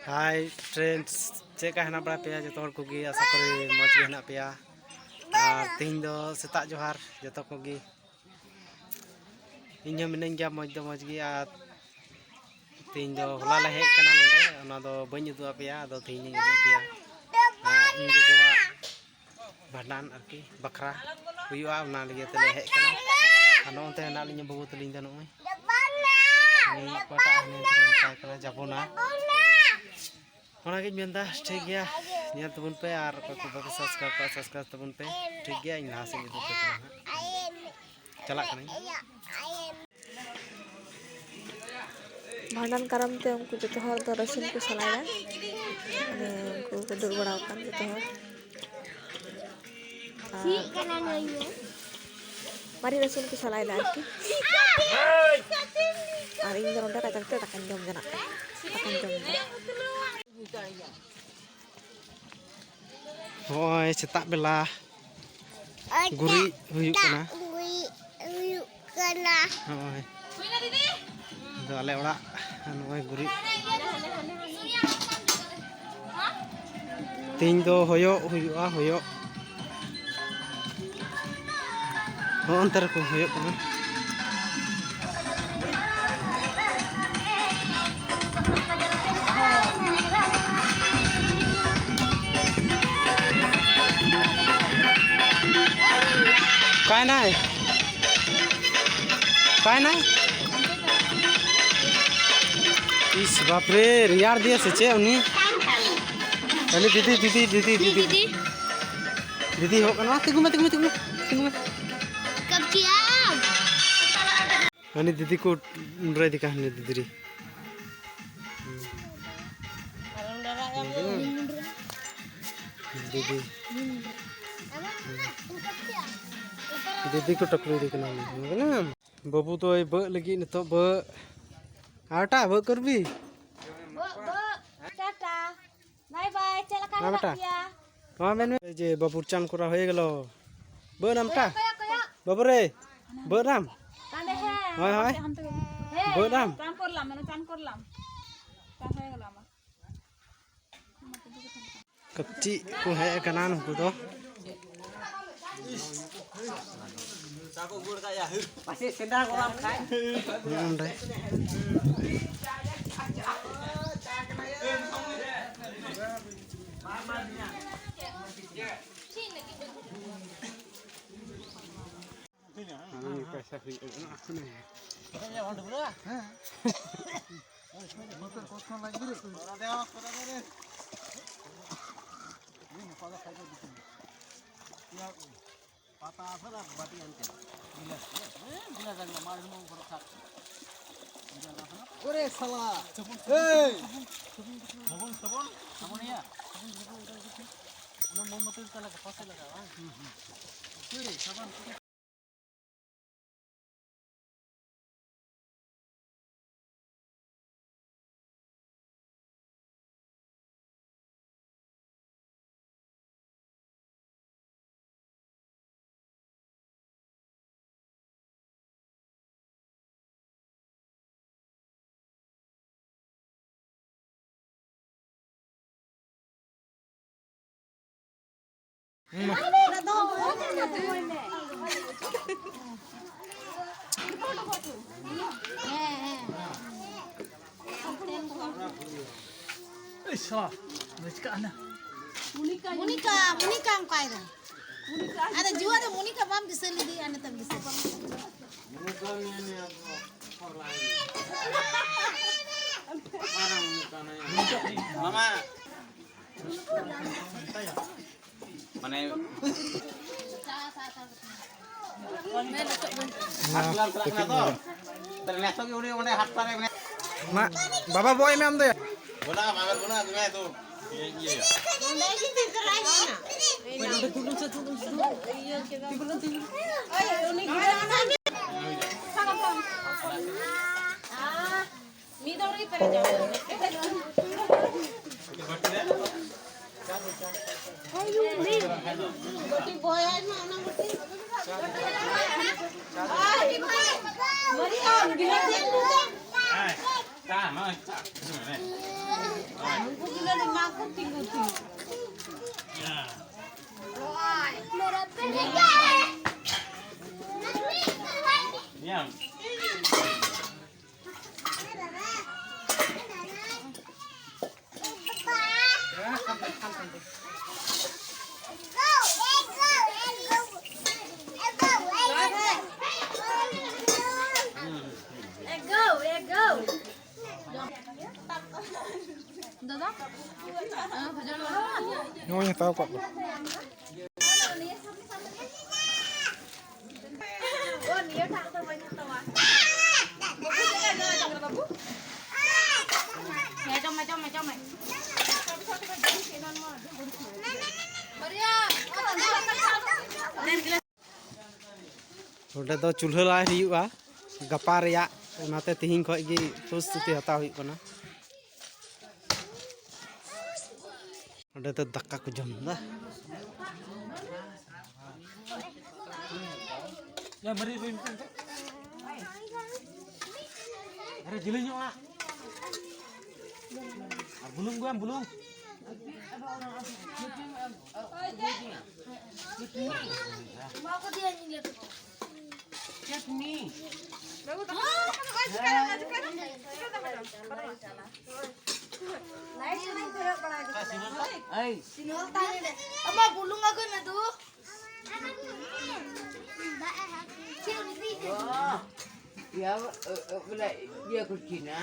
Hi friends check हेना बड़ा पे जो कोगी आशा करी मज गे हेना पे तीन दो सेता जोहार जो कोगी इन मिनाई गया मज दो मज गे तीन दो हला ले हेज कना नोडे ओना दो बኝ उदु पे आदो तीन इन उदु पे इन गोवा भांडान आरकी बखरा हुआ ओना लगे तले हेज कना आनो ओनते हेना लिᱧ बाबू तलिኝ दा नोय नि कोटा हने तरह कना जाबोना ओनागे मेंदा ठीक गया ᱧᱮᱞ तबुन पे और को बाबू सब्सक्राइब तबुन पे ठीक गया इन लासे इदु पे चला कना भांडन करम ते उनको जो हर दो रसुन को सलाया माने उनको को दूर बड़ा kan जो हर ठीक कना नइए mari रसुन को सलाया आरकी और इन दोनों दा कचक takkan jom jana takkan jom होय सेता बेला गुरी हुयुक कना होय हुइना दीदी दो आले ओड़ा नोय गुरी तीन दो होयो हुयुआ होयो हो अंतर को होयो कना काय नाही इस बाप रे रियार दिया से चे उनी अरे दीदी दीदी दीदी दीदी दीदी हो कना तिगु में कब किया अने दीदी को रे दिखा ने दीदी री दीदी दीदी को टकरू दी कना ना बाबू तो ब लगी न तो ब आटा ब करबी टाटा बाय बाय चला का बेटा हां बेन जे बाबू चान करा होय गेलो ब नामटा बाबू रे ब नाम कांदे है हाय हाय ब नाम चान करलाम माने चान करलाम चान होय गेलो आमा कच्ची को है कना नु तो Saku gur kaya pasti sendal kolam kai. Ndai. Patah apa lah batian kan? Bila jangan malu mau berkat. Ore salah. Hey. Sabun ya. Nama mau betul kalau pasal lagi kan? Ore sabun. Salah. Macam mana? Monika ang kaya dah. Ada jual ada Monika mam bisa lidi anda tak bisa. Monika ni apa? Mana Monika ni? Mama. Mana? Haklan terkena tu. Ternyata kau ni mana haklan ni? Mak, baba boy me am deh. Guna, makan guna tu ni tu. Iya ya. Lagi terkerai mana? Aku gila 5 aku tinggal. Yang. Nyonya tahu kok. Udah tuh chulha lai hiyuga gapa reyak onate tihing khoj gi prostuti hataw huyuk kana. Udah tuh daka ko jom da. Ya mari rin. Ada jelinya, Mak. Bulung gua, bulung. Chutney. Ay. Ama bulung aku na tu. Ya, boleh dia ke Cina.